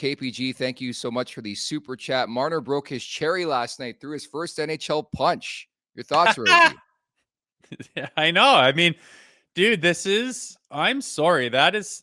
KPG, thank you so much for the super chat. Marner broke his cherry last night through his first NHL punch. Your thoughts, Rosie? I know. I mean, dude, I'm sorry.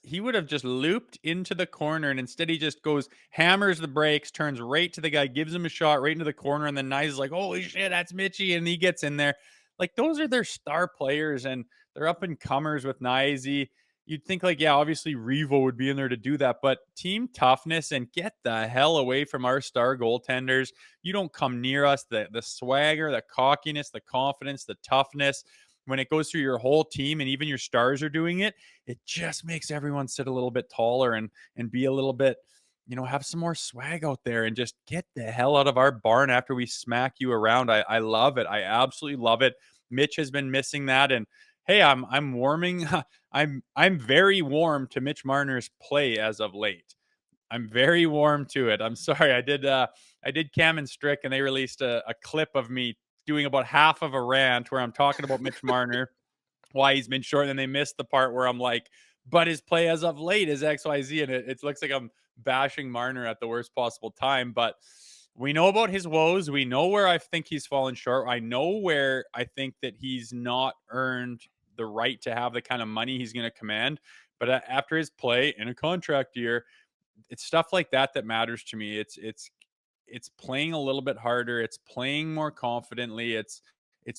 He would have just looped into the corner, and instead he just goes, hammers the brakes, turns right to the guy, gives him a shot right into the corner, and then Nyes is like, holy shit, that's Mitchy, and he gets in there. Like, those are their star players, and they're up and comers with Nyes. You'd think, like, yeah, obviously Revo would be in there to do that, but team toughness and get the hell away from our star goaltenders. You don't come near us. The swagger, the cockiness, the confidence, the toughness, when it goes through your whole team and even your stars are doing it, it just makes everyone sit a little bit taller and be a little bit, have some more swag out there and just get the hell out of our barn after we smack you around. I love it. I absolutely love it. Mitch has been missing that. And hey, I'm warming. I'm very warm to Mitch Marner's play as of late. I'm very warm to it. I'm sorry. I did Cam and Strick, and they released a clip of me doing about half of a rant where I'm talking about Mitch Marner, why he's been short, and they missed the part where I'm like, but his play as of late is XYZ, and it looks like I'm bashing Marner at the worst possible time. But we know about his woes. We know where I think he's fallen short. I know where I think that he's not earned the right to have the kind of money he's going to command. But after his play in a contract year, it's stuff like that matters to me. It's playing a little bit harder. It's playing more confidently. It's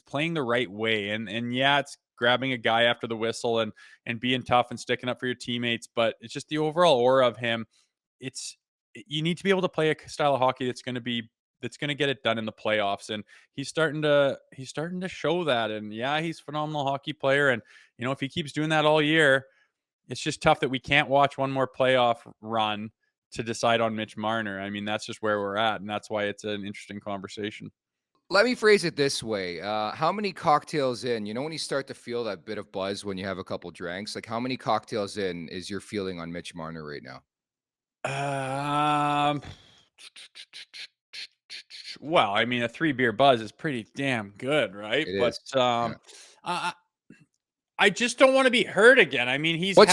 playing the right way. And yeah, it's grabbing a guy after the whistle and being tough and sticking up for your teammates. But it's just the overall aura of him. You need to be able to play a style of hockey that's going to get it done in the playoffs. And he's starting to show that. And yeah, he's a phenomenal hockey player. And, if he keeps doing that all year, it's just tough that we can't watch one more playoff run to decide on Mitch Marner. I mean, that's just where we're at, and that's why it's an interesting conversation. Let me phrase it this way. How many cocktails in, when you start to feel that bit of buzz when you have a couple drinks, like how many cocktails in is your feeling on Mitch Marner right now? Well, I mean, a 3-beer buzz is pretty damn good, right? It is. I just don't want to be hurt again. I mean, he's had,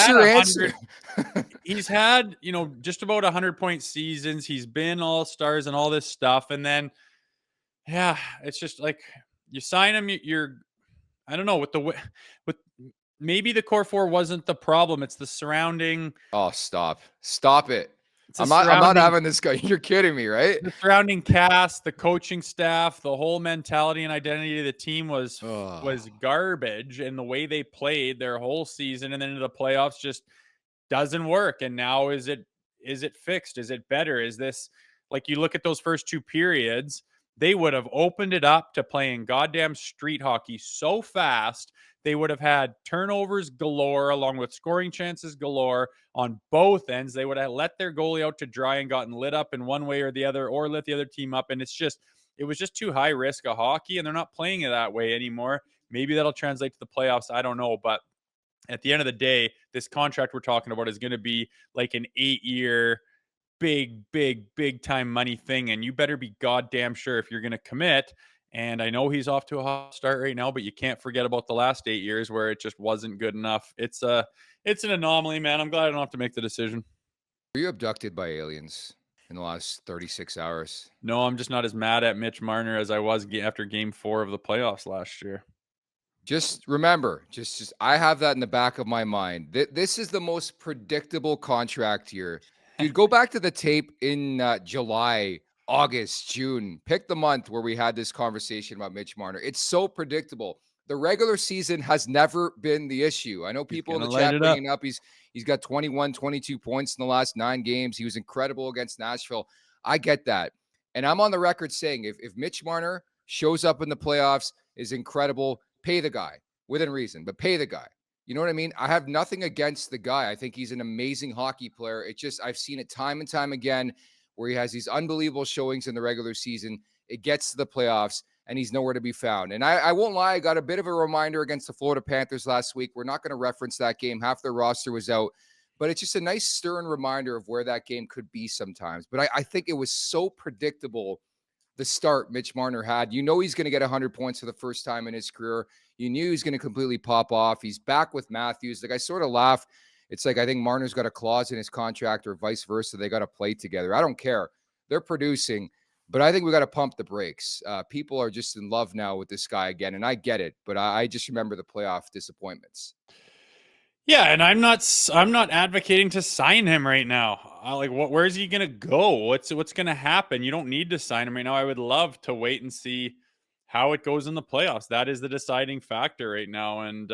just about 100-point seasons. He's been all-stars and all this stuff. And then, yeah, it's just like you sign him, I don't know, with maybe the core four wasn't the problem. It's the surrounding. Oh, stop it. I'm not having this guy. You're kidding me, right? The surrounding cast, the coaching staff, the whole mentality and identity of the team was garbage, and the way they played their whole season and then into the playoffs just doesn't work. And now is it fixed? Is it better? Is this, like, you look at those first two periods, they would have opened it up to playing goddamn street hockey so fast. They would have had turnovers galore along with scoring chances galore on both ends. They would have let their goalie out to dry and gotten lit up in one way or the other, or lit the other team up. And it was just too high risk of hockey, and they're not playing it that way anymore. Maybe that'll translate to the playoffs. I don't know. But at the end of the day, this contract we're talking about is going to be like an 8-year big time money thing. And you better be goddamn sure if you're going to commit. And I know he's off to a hot start right now, but you can't forget about the last 8 years where it just wasn't good enough. It's an anomaly, man. I'm glad I don't have to make the decision. Were you abducted by aliens in the last 36 hours? No, I'm just not as mad at Mitch Marner as I was after Game 4 of the playoffs last year. Just remember, just I have that in the back of my mind. This is the most predictable contract year. Dude, go back to the tape in July, August, June. Pick the month where we had this conversation about Mitch Marner. It's so predictable. The regular season has never been the issue. I know people in the chat bringing up he's got 21, 22 points in the last 9 games. He was incredible against Nashville. I get that. And I'm on the record saying if Mitch Marner shows up in the playoffs, is incredible, pay the guy within reason, but pay the guy. You know what I mean? I have nothing against the guy. I think he's an amazing hockey player. It just, I've seen it time and time again where he has these unbelievable showings in the regular season. It gets to the playoffs and he's nowhere to be found. And I won't lie, I got a bit of a reminder against the Florida Panthers last week. We're not going to reference that game. Half their roster was out, but it's just a nice stern reminder of where that game could be sometimes. But I think it was so predictable, the start Mitch Marner had. You know he's going to get 100 points for the first time in his career. You knew he's going to completely pop off. He's back with Matthews. Like, I sort of laugh. It's like, I think Marner's got a clause in his contract or vice versa. They got to play together. I don't care. They're producing, but I think we got to pump the brakes. People are just in love now with this guy again, and I get it, but I just remember the playoff disappointments. Yeah, and I'm not advocating to sign him right now. Where is he gonna go? What's gonna happen? You don't need to sign him right now. I would love to wait and see how it goes in the playoffs. That is the deciding factor right now, and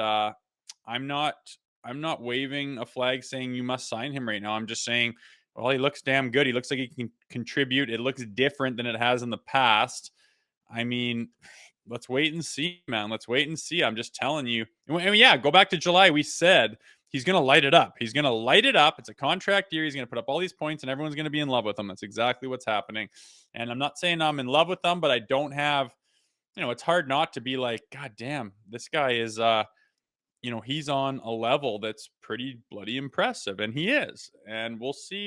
I'm not waving a flag saying you must sign him right now. I'm just saying, well, he looks damn good. He looks like he can contribute. It looks different than it has in the past. I mean, let's wait and see, man. Let's wait and see. I'm just telling you. And yeah, go back to July. We said he's going to light it up. He's going to light it up. It's a contract year. He's going to put up all these points and everyone's going to be in love with him. That's exactly what's happening. And I'm not saying I'm in love with them, but I don't have, it's hard not to be like, God damn, this guy is, he's on a level that's pretty bloody impressive, and he is. And we'll see.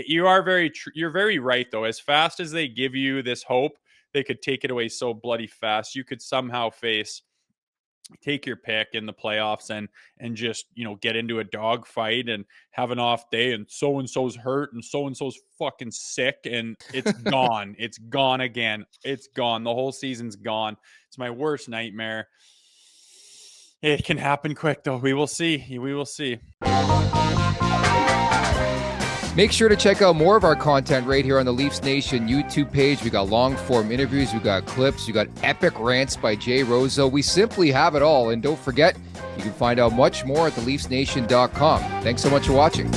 You're very right, though. As fast as they give you this hope, they could take it away so bloody fast. You could somehow take your pick in the playoffs and just, get into a dog fight and have an off day, and so-and-so's hurt and so-and-so's fucking sick, and it's gone. It's gone again. It's gone. The whole season's gone. It's my worst nightmare. It can happen quick, though. We will see. Make sure to check out more of our content right here on the Leafs Nation YouTube page. We got long-form interviews, we got clips, we got epic rants by Jay Rosehill. We simply have it all. And don't forget, you can find out much more at theleafsnation.com. Thanks so much for watching.